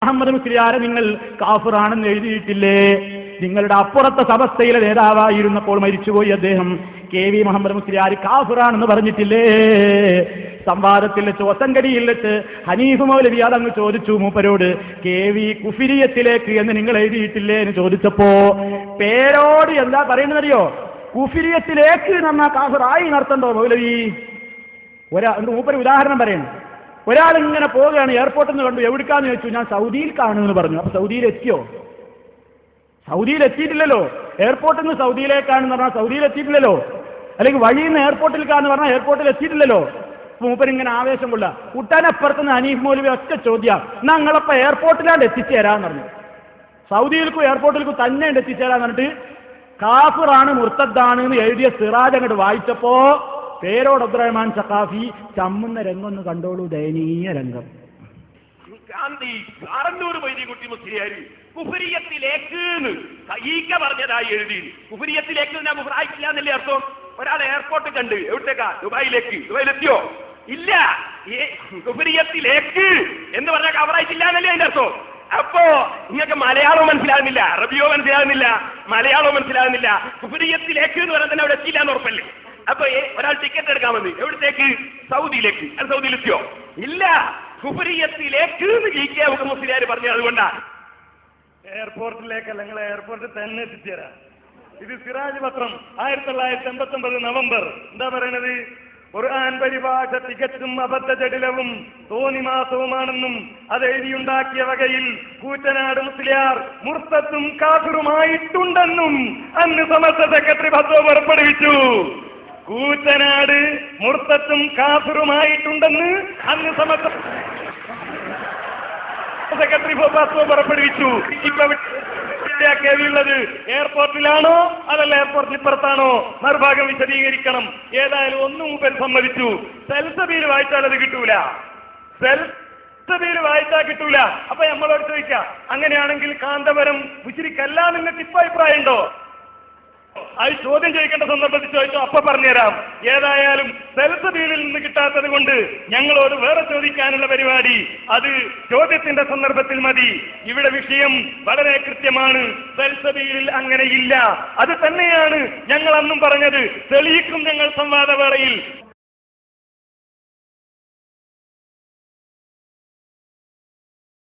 മുഹമ്മദ് മുസ്ലിയാരെ നിങ്ങൾ കാഫിറാണെന്ന് എഴുതിയിട്ടില്ലേ? നിങ്ങളുടെ അപ്പുറത്തെ സമസ്തയിലെ നേതാവായിരുന്നപ്പോൾ മരിച്ചുപോയി അദ്ദേഹം KV മുഹമ്മദ് മുസ്ലിയാർ കാഫിറാണെന്ന് പറഞ്ഞിട്ടില്ലേ? സംവാദത്തിൽ വെച്ച് ഒസങ്കടിയിൽ വെച്ച് ഹനീഫ് മൗലവി അതങ്ങ് ചോദിച്ചു മൂപ്പരോട്, KV കുഫിരിയത്തിലേക്ക് എന്ന് നിങ്ങൾ എഴുതിയിട്ടില്ലേ എന്ന് ചോദിച്ചപ്പോ പേരോട് എന്താ പറയുന്നതറിയോ? കുഫിരിയത്തിലേക്ക് നമ്മ കാഫിറായി നടത്തണ്ടോ മൗലവി? മൂപ്പര് ഉദാഹരണം പറയുന്നു. ഒരാൾ ഇങ്ങനെ പോവുകയാണ്, എയർപോർട്ടിൽ നിന്ന് കണ്ടു, എവിടേക്കാന്ന് ചോദിച്ചു, ഞാൻ സൗദിയിൽ കാണുമെന്ന് പറഞ്ഞു. അപ്പൊ സൗദിയിൽ എത്തിയോ? സൗദിയിൽ എത്തിയിട്ടില്ലല്ലോ. എയർപോർട്ടിൽ നിന്ന് സൗദിയിലേക്കാണെന്ന് പറഞ്ഞാൽ സൗദിയിൽ എത്തിയിട്ടില്ലല്ലോ. അല്ലെങ്കിൽ വഴിയിൽ നിന്ന് എയർപോർട്ടിലേക്കാന്ന് പറഞ്ഞാൽ എയർപോർട്ടിൽ എത്തിയിട്ടില്ലല്ലോ. മൂപ്പരിങ്ങനെ ആവേശം കൊള്ള കുട്ടാനപ്പുറത്തുനിന്ന് ഹനീഫ് മൗലവി ഒറ്റ ചോദ്യം, ഞങ്ങളപ്പോ എയർപോർട്ടിലാണ്ട് എത്തിച്ചേരാന്ന് പറഞ്ഞു. സൗദിയിലേക്കും എയർപോർട്ടിലേക്കും തന്നെ എത്തിച്ചേരാന്ന് പറഞ്ഞിട്ട് കാഫിറാണ് മുർത്തദ്ദാണ് എന്ന് എഴുതിയ സിറാജ് അങ്ങോട്ട് വായിച്ചപ്പോ പേരോട് അബ്ദുറഹ്മാൻ സഖാഫി ചമ്മുന്ന രംഗം കണ്ടോളൂ, ദയനീയ രംഗം. ഗാന്ധി കാറന്നൂർ മൊയ്തീൻകുട്ടി മുസ്ലിയാര് കുഫരിയത്തിലേക്ക് പറഞ്ഞതായി എഴുതി. കുഫരിയത്തിലേക്ക് ഞാൻ കുഫറായിട്ടില്ല എന്നല്ലേ അർത്ഥം? ഒരാൾ എയർപോർട്ട് കണ്ട്, എവിടത്തേക്കാ? ദുബായിലേക്ക്. ദുബായിലെത്തിയോ? ഇല്ല. കുഫരിയത്തിലേക്ക് എന്ന് പറഞ്ഞാൽ കവറായിട്ടില്ല എന്നല്ലേ അതിന്റെ അർത്ഥം? അപ്പോ നിങ്ങൾക്ക് മലയാളവും മനസ്സിലാകുന്നില്ല, അറബിയോ മനസ്സിലാകുന്നില്ല, മലയാളവും മനസ്സിലാകുന്നില്ല. കുഫരിയത്തിലേക്ക് എന്ന് പറഞ്ഞാൽ തന്നെ അവിടെ എത്തിയില്ല എന്ന് ഉറപ്പല്ലേ? അപ്പൊ ഒരാൾ ടിക്കറ്റ് എടുക്കാൻ വന്നു, എവിടത്തേക്ക്? സൗദിയിലേക്ക്. അത് സൗദിയിലെത്തിയോ? ഇല്ല. കുഫരിയത്തിലേക്ക് മുസ്ലിയാർ പറഞ്ഞത് അതുകൊണ്ടാണ്. എയർപോർട്ടിലേക്കല്ല, നിങ്ങൾ എയർപോർട്ടിൽ തന്നെ എത്തിച്ചേരാം. ഇത് സിറാജ് പത്രം 1989 നവംബർ. എന്താ പറയണത്? ഖുർആൻ പരിഭാഷ തികച്ചും അബദ്ധജടിലവും തോന്നിമാസവുമാണെന്നും അത് എഴുതിയുണ്ടാക്കിയ വകയിൽ കൂറ്റനാട് മുസ്ലിയാർ മുർത്തത്തും കാഫിറുമായിട്ടുണ്ടെന്നും അന്ന് സമസ്ത സെക്രട്ടറി ഫത്വ പുറപ്പെടുവിച്ചു. കൂറ്റനാട് മുർത്തത്തും കാഫിറുമായിട്ടുണ്ടെന്ന് അന്ന് സമസ്ത സെക്രട്ടറി ഫത്വ പുറപ്പെടുവിച്ചു. ഇപ്പൊ ഉള്ളത് എയർപോർട്ടിലാണോ അതല്ല എയർപോർട്ടിൽ ഇപ്പുറത്താണോ? മറുഭാഗം വിശദീകരിക്കണം. ഏതായാലും ഒന്നും മുമ്പ് സമ്മതിച്ചു. സെൽസബിയിൽ വായിച്ചാൽ അത് കിട്ടൂല. സെൽസബിയിൽ വായിച്ചാൽ കിട്ടൂല. അപ്പൊ നമ്മളോട് ചോദിക്കാം, അങ്ങനെയാണെങ്കിൽ കാന്തപുരം മുശ്രിക്കല്ല നിങ്ങൾക്ക് ഇപ്പൊ അഭിപ്രായം ഉണ്ടോ? അത് ചോദ്യം ചോദിക്കേണ്ട സന്ദർഭത്തിൽ ചോദിച്ചോ, അപ്പൊ പറഞ്ഞുതരാം. ഏതായാലും സെൽസബീലിൽ നിന്ന് കിട്ടാത്തത് കൊണ്ട് ഞങ്ങളോട് വേറെ ചോദിക്കാനുള്ള പരിപാടി അത് ചോദ്യത്തിന്റെ സന്ദർഭത്തിൽ മതി. ഇവിടെ വിഷയം വളരെ കൃത്യമാണ്. സെൽസബീലിൽ അങ്ങനെയില്ല. അത് തന്നെയാണ് ഞങ്ങൾ അന്നും പറഞ്ഞത്. തെളിയിക്കും ഞങ്ങൾ സംവാദവേളയിൽ.